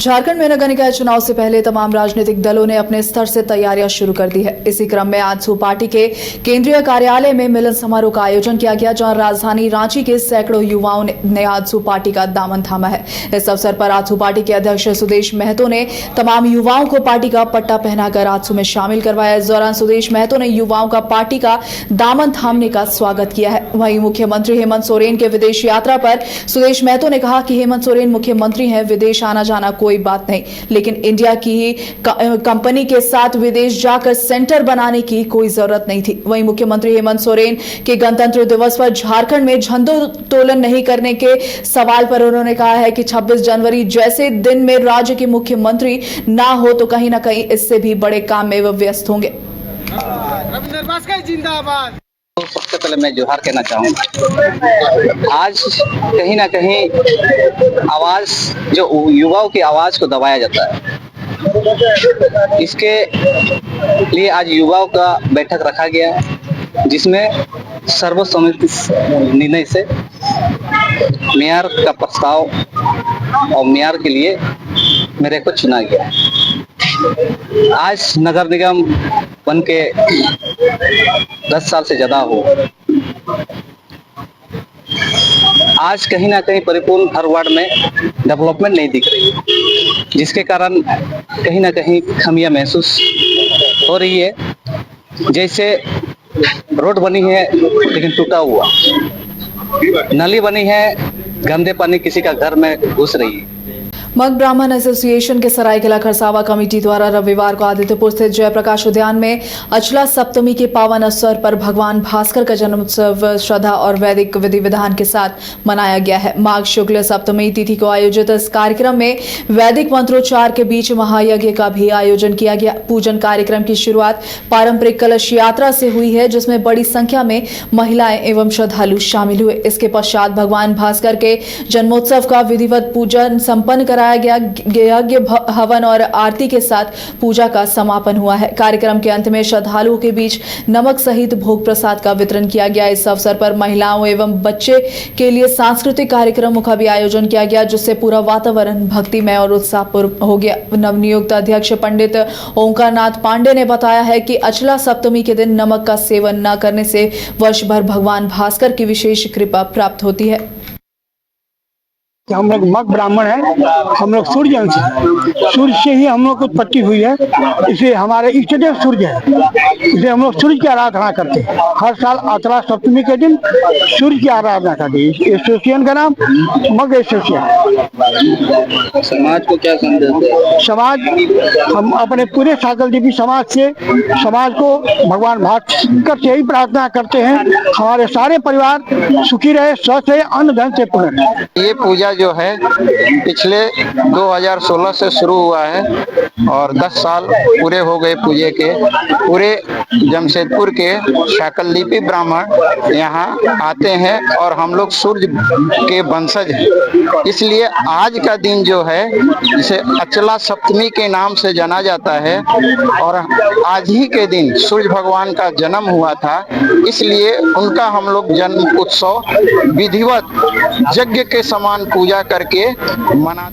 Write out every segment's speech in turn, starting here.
झारखंड में नगर निकाय चुनाव से पहले तमाम राजनीतिक दलों ने अपने स्तर से तैयारियां शुरू कर दी है। इसी क्रम में आजसू पार्टी के केंद्रीय कार्यालय में मिलन समारोह का आयोजन किया गया, जहां राजधानी रांची के सैकड़ों युवाओं ने आजसू पार्टी का दामन थामा है। इस अवसर पर आजसू पार्टी के अध्यक्ष सुदेश महतो ने तमाम युवाओं को पार्टी का पट्टा पहनाकर आजसू में शामिल करवाया। इस दौरान सुदेश महतो ने युवाओं का पार्टी का दामन थामने का स्वागत किया है। वहीं मुख्यमंत्री हेमंत सोरेन के विदेश यात्रा पर सुदेश महतो ने कहा कि हेमंत सोरेन मुख्यमंत्री हैं, विदेश आना जाना कोई बात नहीं, लेकिन इंडिया की ही कंपनी के साथ विदेश जाकर सेंटर बनाने की कोई जरूरत नहीं थी। वहीं मुख्यमंत्री हेमंत सोरेन के गणतंत्र दिवस पर झारखंड में झंडोत्तोलन नहीं करने के सवाल पर उन्होंने कहा है कि 26 जनवरी जैसे दिन में राज्य के मुख्यमंत्री ना हो तो कहीं ना कहीं इससे भी बड़े काम में वो व्यस्त होंगे। जिंदाबाद। तो सबसे पहले मैं जोहार कहना चाहूँगा। आज कहीं ना कहीं आवाज जो युवाओं की आवाज को दबाया जाता है, इसके लिए आज युवाओं का बैठक रखा गया है, जिसमें सर्वसम्मति निर्णय से मेयर का प्रस्ताव और मेयर के लिए मेरे को चुना गया। आज नगर निगम बन के 10 साल से ज्यादा हो, आज कहीं ना कहीं परिपूर्ण हर वार्ड में डेवलपमेंट नहीं दिख रही, जिसके कारण कहीं ना कहीं खामियां महसूस हो रही है। जैसे रोड बनी है लेकिन टूटा हुआ, नाली बनी है, गंदे पानी किसी का घर में घुस रही है। मग ब्राह्मण एसोसिएशन के सरायकेला खरसावा कमेटी द्वारा रविवार को आदित्यपुर स्थित जयप्रकाश उद्यान में अचला सप्तमी के पावन अवसर पर भगवान भास्कर का जन्मोत्सव श्रद्धा और वैदिक विधि विधान के साथ मनाया गया है। माघ शुक्ल सप्तमी तिथि को आयोजित इस कार्यक्रम में वैदिक मंत्रोच्चार के बीच महायज्ञ का भी आयोजन किया गया। पूजन कार्यक्रम की शुरुआत पारंपरिक कलश यात्रा से हुई है, जिसमें बड़ी संख्या में महिलाएं एवं श्रद्धालु शामिल हुए। इसके पश्चात भगवान भास्कर के जन्मोत्सव का विधिवत पूजन संपन्न कराया गया। यज्ञ हवन और आरती के साथ पूजा का समापन हुआ है। कार्यक्रम के अंत में श्रद्धालुओं के बीच नमक सहित भोग प्रसाद का वितरण किया गया। इस अवसर पर महिलाओं एवं बच्चे के लिए सांस्कृतिक कार्यक्रमों का भी आयोजन किया गया, जिससे पूरा वातावरण भक्तिमय और उत्साहपूर्ण हो गया। नवनियुक्त अध्यक्ष पंडित ओंकार नाथ पांडे ने बताया है कि अचला सप्तमी के दिन नमक का सेवन न करने से वर्ष भर भगवान भास्कर की विशेष कृपा प्राप्त होती है। हम लोग मग ब्राह्मण हैं, हम लोग सूर्य अंश हैं। सूर्य से ही हम लोग को उत्पत्ति हुई है, इसे हमारे इष्ट देव सूर्य है, इसे हम लोग सूर्य की आराधना करते हैं। हर साल अचला सप्तमी के दिन सूर्य की आराधना करते हैं। एसोसिएशन का नाम मग एसोसिएशन। समाज को क्या संदेश है? समाज, हम अपने पूरे सागल देवी समाज से समाज को भगवान भास्कर से ही प्रार्थना करते हैं, हमारे सारे परिवार सुखी रहे, स्वस्थ रहे, अन्न धन से पूर्ण रहे। ये पूजा जो है पिछले 2016 से शुरू हुआ है और 10 साल पूरे हो गए पूजे के। पूरे जमशेदपुर के शाकललिपि ब्राह्मण यहाँ आते हैं और हम लोग सूर्य के वंशज हैं, इसलिए आज का दिन जो है इसे अचला सप्तमी के नाम से जाना जाता है। और आज ही के दिन सूर्य भगवान का जन्म हुआ था, इसलिए उनका हम लोग जन्म उत्सव विधिवत यज्ञ के समान पूजा करके मना।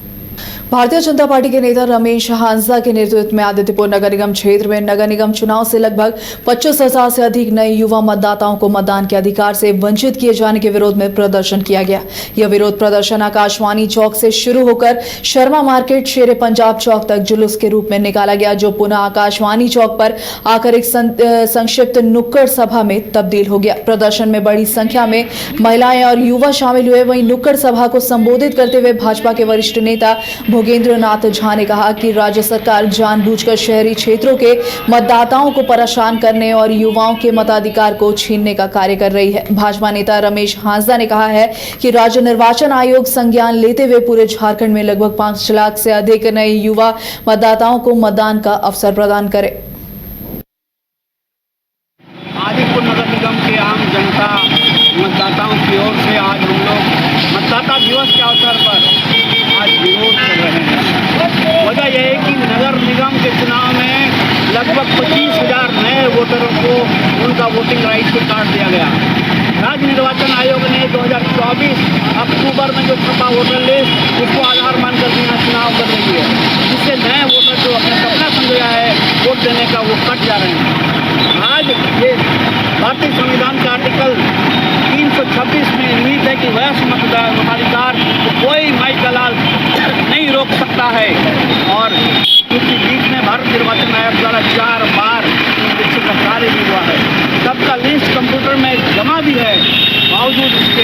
भारतीय जनता पार्टी के नेता रमेश हांसदा के नेतृत्व में आदित्यपुर नगर निगम क्षेत्र में नगर निगम चुनाव से लगभग 25,000 से अधिक नए युवा मतदाताओं को मतदान के अधिकार से वंचित किए जाने के विरोध में प्रदर्शन किया गया। यह विरोध प्रदर्शन आकाशवाणी चौक से शुरू होकर शर्मा मार्केट शेरे पंजाब चौक तक जुलूस के रूप में निकाला गया, जो पुनः आकाशवाणी चौक पर आकर एक संक्षिप्त नुक्कड़ सभा में तब्दील हो गया। प्रदर्शन में बड़ी संख्या में महिलाएं और युवा शामिल हुए। वहीं नुक्कड़ सभा को संबोधित करते हुए भाजपा के वरिष्ठ नेता भोगेंद्र नाथ झा ने कहा कि राज्य सरकार जानबूझकर शहरी क्षेत्रों के मतदाताओं को परेशान करने और युवाओं के मताधिकार को छीनने का कार्य कर रही है। भाजपा नेता रमेश हांसदा ने कहा है कि राज्य निर्वाचन आयोग संज्ञान लेते हुए पूरे झारखंड में लगभग 5 लाख से अधिक नए युवा मतदाताओं को मतदान का अवसर प्रदान करे। आदित्यपुर नगर निगम के आम जनता मतदाताओं की ओर से आज हम लोग मतदाता दिवस के अवसर पर आज विरोध कर रहे हैं। वजह यह है कि नगर निगम के चुनाव में लगभग 25,000 नए वोटरों को उनका वोटिंग राइट से काट दिया गया। राज्य निर्वाचन आयोग ने 2024 2024 अक्टूबर में जो छपा वोटर लिस्ट उसको आधार मानकर बिना चुनाव कर रही है, जिससे नए वोटर जो अपना सपना संजोया है वोट देने का वो कट जा रहे हैं। आज ये भारतीय संविधान का आर्टिकल 326 में निहित है कि वयस्क मताधिकार को कोई माई का लाल नहीं रोक सकता है। और क्योंकि बीच में भारत निर्वाचन आयोग द्वारा 4 बार कार्य भी हुआ है, सबका लिस्ट कंप्यूटर में जमा भी है, बावजूद इसके